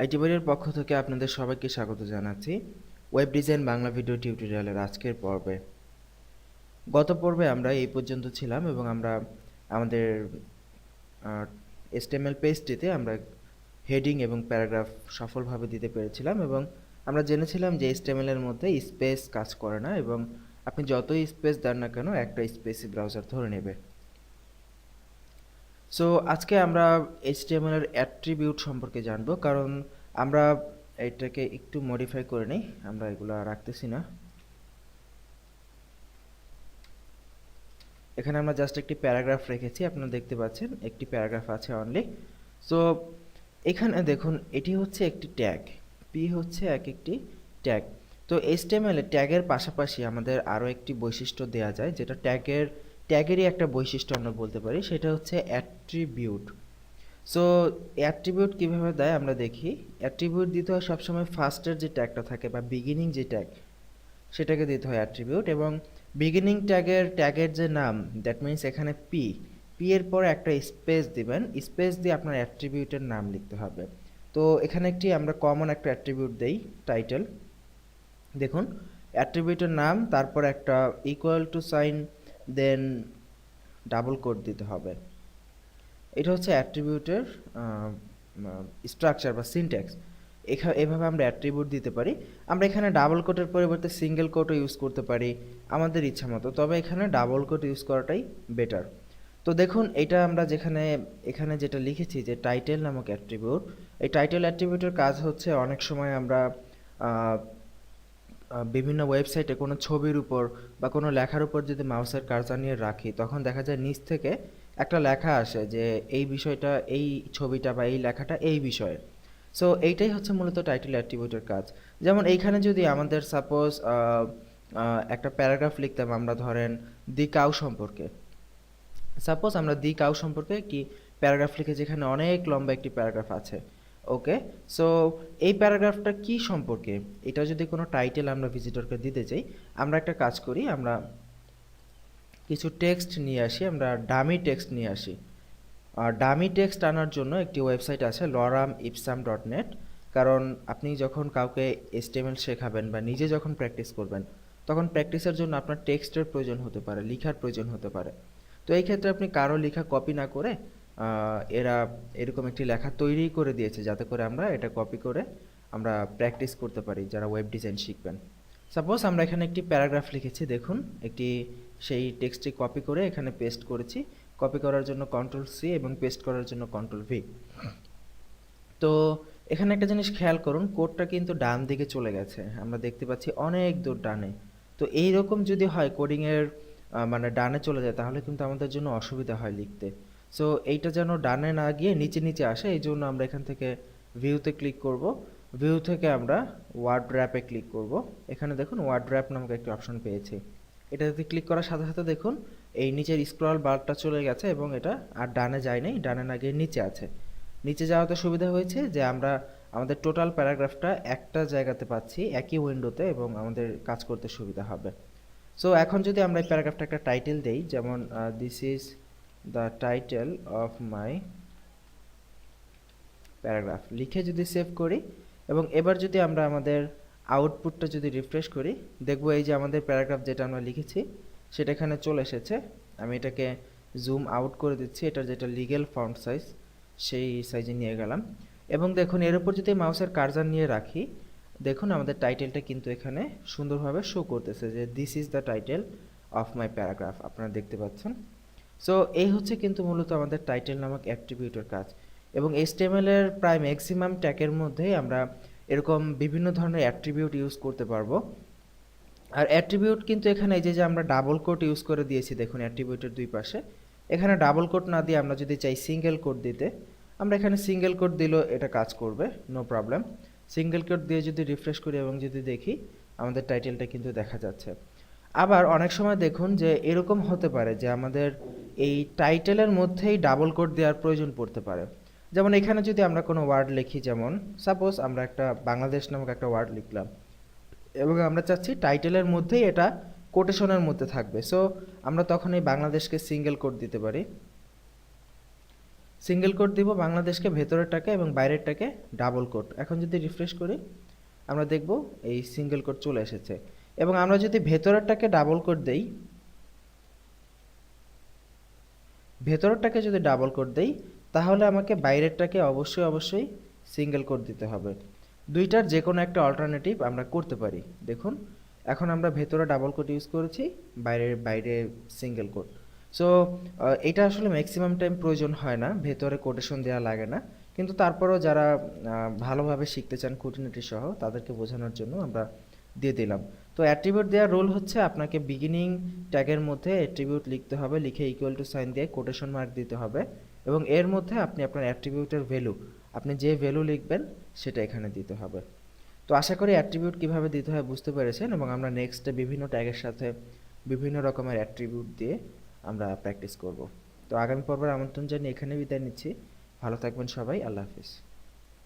আইটিবাড়ির পক্ষ থেকে আপনাদের সবাইকে স্বাগত জানাচ্ছি ওয়েব ডিজাইন বাংলা ভিডিও টিউটোরিয়ালের আজকের পর্বে। গত পর্বে আমরা এই পর্যন্ত ছিলাম এবং আমরা আমাদের HTML পেজটিতে আমরা হেডিং এবং প্যারাগ্রাফ সফলভাবে দিতে পেরেছিলাম এবং আমরা জেনেছিলাম যে HTML এর মধ্যে স্পেস কাজ করে না এবং আপনি যতই স্পেস দেন না কেন একটা স্পেসই ব্রাউজার ধরে নেবে। সো আজকে আমরা HTML এর অ্যাট্রিবিউট সম্পর্কে জানবো, কারণ আমরা এটাকে একটু মডিফাই করে নিই, আমরা এগুলো রাখতেছি না। এখানে আমরা জাস্ট একটি প্যারাগ্রাফ রেখেছি, আপনারা দেখতে পাচ্ছেন একটি প্যারাগ্রাফ আছে অনলি। সো এখানে দেখুন এটি হচ্ছে একটি ট্যাগ, পি হচ্ছে একটি ট্যাগ। তো HTML এ ট্যাগের পাশাপাশি আমাদের আরও একটি বৈশিষ্ট্য দেওয়া যায়, যেটা ট্যাগেরই একটা বৈশিষ্ট্য আমরা বলতে পারি, সেটা হচ্ছে অ্যাট্রিবিউট। সো অ্যাট্রিবিউট কীভাবে দেয় আমরা দেখি। অ্যাট্রিবিউট দিতে হয় সবসময় ফার্স্টের যে ট্যাগটা থাকে বা বিগিনিং যে ট্যাগ, সেটাকে দিতে হয় অ্যাট্রিবিউট। এবং বিগিনিং ট্যাগের যে নাম, দ্যাট মিনস এখানে পি এর পরে একটা স্পেস দিবেন, স্পেস দিয়ে আপনার অ্যাট্রিবিউটের নাম লিখতে হবে। তো এখানে আমরা কমন একটা অ্যাট্রিবিউট দেই, টাইটেল। দেখুন অ্যাট্রিবিউটের নাম, তারপর একটা equal to sign, then double quote দিতে হবে। এটা হচ্ছে অ্যাট্রিবিউটের স্ট্রাকচার বা সিনট্যাক্স। এভাবে আমরা অ্যাট্রিবিউট দিতে পারি। আমরা এখানে ডাবল কোটের পরিবর্তে সিঙ্গেল কোটও ইউজ করতে পারি আমাদের ইচ্ছা মতো, তবে এখানে ডাবল কোট ইউজ করাটাই বেটার। তো দেখুন এটা আমরা এখানে যেটা লিখেছি যে টাইটেল নামক অ্যাট্রিবিউট, এই টাইটেল অ্যাট্রিবিউটের কাজ হচ্ছে অনেক সময় আমরা বিভিন্ন ওয়েবসাইটে কোনো ছবির উপর বা কোনো লেখার উপর যদি মাউসের কার্সার নিয়ে রাখি, তখন দেখা যায় নিচ থেকে একটা লেখা আসে যে এই বিষয়টা, এই ছবিটা বা এই লেখাটা এই বিষয়ে। সো এইটাই হচ্ছে মূলত টাইটেল অ্যাট্রিবিউটের কাজ। যেমন এইখানে যদি আমাদের সাপোজ একটা প্যারাগ্রাফ লিখতাম, আমরা ধরেন দি কাউ সম্পর্কে, সাপোজ আমরা দি কাউ সম্পর্কে একটি প্যারাগ্রাফ লিখে, যেখানে অনেক লম্বা একটি প্যারাগ্রাফ আছে। ওকে, সো এই প্যারাগ্রাফটা কি সম্পর্কে, এটা যদি কোনো টাইটেল আমরা ভিজিটরকে দিতে চাই, আমরা একটা কাজ করি, আমরা কিছু টেক্সট নিয়ে আসি, আমরা ডামি টেক্সট নিয়ে আসি। আর ডামি টেক্সট আনার জন্য একটি ওয়েবসাইট আছে lorem-ipsum.net। কারণ আপনি যখন কাউকে HTML শেখাবেন বা নিজে যখন প্র্যাকটিস করবেন, তখন প্র্যাকটিসের জন্য আপনার টেক্সটের প্রয়োজন হতে পারে, লেখার প্রয়োজন হতে পারে। তো এই ক্ষেত্রে আপনি কারো লেখা কপি না করে এরা এরকম একটি লেখা তৈরি করে দিয়েছে, যাতে করে আমরা এটা কপি করে আমরা প্র্যাকটিস করতে পারি যারা ওয়েব ডিজাইন শিখবেন। সাপোজ আমরা এখানে একটি প্যারাগ্রাফ লিখেছি, দেখুন সেই টেক্সটটি কপি করে এখানে পেস্ট করেছি। কপি করার জন্য Ctrl+C এবং পেস্ট করার জন্য Ctrl+V। তো এখানে একটা জিনিস খেয়াল করুন, কোডটা কিন্তু ডান দিকে চলে গেছে, আমরা দেখতে পাচ্ছি অনেক দূর ডানে। তো এইরকম যদি হয় কোডিংয়ের মানে ডানে চলে যায়, তাহলে কিন্তু আমাদের জন্য অসুবিধা হয় লিখতে। সো এইটা যেন ডানে না গিয়ে নিচে নিচে আসে, এই জন্য আমরা এখান থেকে ভিউতে ক্লিক করব। ভিউ থেকে আমরা ওয়ার্ড র্যাপে ক্লিক করব। এখানে দেখুন ওয়ার্ড র্যাপ নামক একটি অপশন পেয়েছি। এটাতে ক্লিক করার সাথে সাথে দেখুন এই নিচের স্ক্রল বারটা চলে গেছে এবং এটা আর ডানে যায় নাই, ডানে না গিয়ে নিচে আছে। নিচে যাওয়াতে সুবিধা হয়েছে যে আমরা আমাদের টোটাল প্যারাগ্রাফটা একটা জায়গাতে পাচ্ছি, একই উইন্ডোতে, এবং আমাদের কাজ করতে সুবিধা হবে। সো এখন যদি আমরা এই প্যারাগ্রাফটা একটা টাইটেল দেই, যেমন this is the title of my paragraph লিখে যদি সেভ করি, এবং এবার যদি আমরা আমাদের আউটপুটটা যদি রিফ্রেশ করি, দেখবো এই যে আমাদের প্যারাগ্রাফ যেটা আমরা লিখেছি সেটা এখানে চলে এসেছে। আমি এটাকে জুম আউট করে দিচ্ছি, এটার যেটা লিগ্যাল ফন্ট সাইজ সেই সাইজে নিয়ে গেলাম, এবং দেখুন এর উপর যদি মাউসের কার্সার নিয়ে রাখি, দেখুন আমাদের টাইটেলটা কিন্তু এখানে সুন্দরভাবে শো করতেছে যে this is the title of my paragraph, আপনারা দেখতে পাচ্ছেন। সো এই হচ্ছে কিন্তু মূলত আমাদের টাইটেল নামক অ্যাট্রিবিউটের কাজ। এবং HTML এর প্রায় ম্যাক্সিমাম ট্যাগের মধ্যেই আমরা এরকম বিভিন্ন ধরনের অ্যাট্রিবিউট ইউজ করতে পারবো। আর অ্যাট্রিবিউট কিন্তু এখানে এই যে আমরা ডাবল কোট ইউজ করে দিয়েছি, দেখুন অ্যাট্রিবিউটের দুই পাশে। এখানে ডাবল কোট না দিয়ে আমরা যদি চাই সিঙ্গেল কোট দিতে, আমরা এখানে সিঙ্গেল কোট দিলেও এটা কাজ করবে, নো প্রবলেম। সিঙ্গেল কোট দিয়ে যদি রিফ্রেশ করি এবং যদি দেখি, আমাদের টাইটেলটা কিন্তু দেখা যাচ্ছে। আবার অনেক সময় দেখুন যে এরকম হতে পারে যে আমাদের এই টাইটেলের মধ্যেই ডাবল কোট দেওয়ার প্রয়োজন পড়তে পারে। যেমন এখানে যদি আমরা কোনো ওয়ার্ড লিখি, যেমন সাপোজ আমরা একটা বাংলাদেশ নামক একটা ওয়ার্ড লিখলাম, এবং আমরা চাচ্ছি টাইটেলের মধ্যেই এটা কোটেশনের মধ্যে থাকবে। সো আমরা তখন এই বাংলাদেশকে সিঙ্গেল কোট দিতে পারি। সিঙ্গেল কোট দিব বাংলাদেশকে, ভেতরেরটাকে এবং বাইরেরটাকে ডাবল কোট। এখন যদি রিফ্রেশ করি আমরা দেখব এই সিঙ্গেল কোট চলে এসেছে। এবং আমরা যদি ভেতরেরটাকে ডাবল কোট দেই, ভেতরেরটাকে যদি ডাবল কোট দেই তাহলে আমাকে বাইরেরটাকে অবশ্যই সিঙ্গেল কোট দিতে হবে। দুইটার যে কোনো একটা অল্টারনেটিভ আমরা করতে পারি। দেখুন এখন আমরা ভেতরে ডাবল কোট ইউজ করেছি, বাইরে সিঙ্গেল কোট। সো এটা আসলে ম্যাক্সিমাম টাইম প্রয়োজন হয় না, ভেতরে কোটেশন দেওয়া লাগে না, কিন্তু তারপরেও যারা ভালোভাবে শিখতে চান খুঁটিনাটি সহ তাদেরকে বোঝানোর জন্য আমরা দিয়ে দিলাম। তো অ্যাট্রিবিউট দেওয়ার রোল হচ্ছে আপনাকে বিগিনিং ট্যাগের মধ্যে অ্যাট্রিবিউট লিখতে হবে, লিখে ইকুয়াল টু সাইন দিয়ে কোটেশন মার্ক দিতে হবে, এবং এর মধ্যে আপনি আপনার অ্যাট্রিবিউটের ভ্যালু, আপনি যে ভ্যালু লিখবেন সেটা এখানে দিতে হবে। তো আশা করি অ্যাট্রিবিউট কীভাবে দিতে হয় বুঝতে পেরেছেন, এবং আমরা নেক্সটে বিভিন্ন ট্যাগের সাথে বিভিন্ন রকমের অ্যাট্রিবিউট দিয়ে আমরা প্র্যাকটিস করব। তো আগামী পর্বের আমন্ত্রণ জানিয়ে এখানে বিদায় নিচ্ছি। ভালো থাকবেন সবাই, আল্লাহ হাফিজ।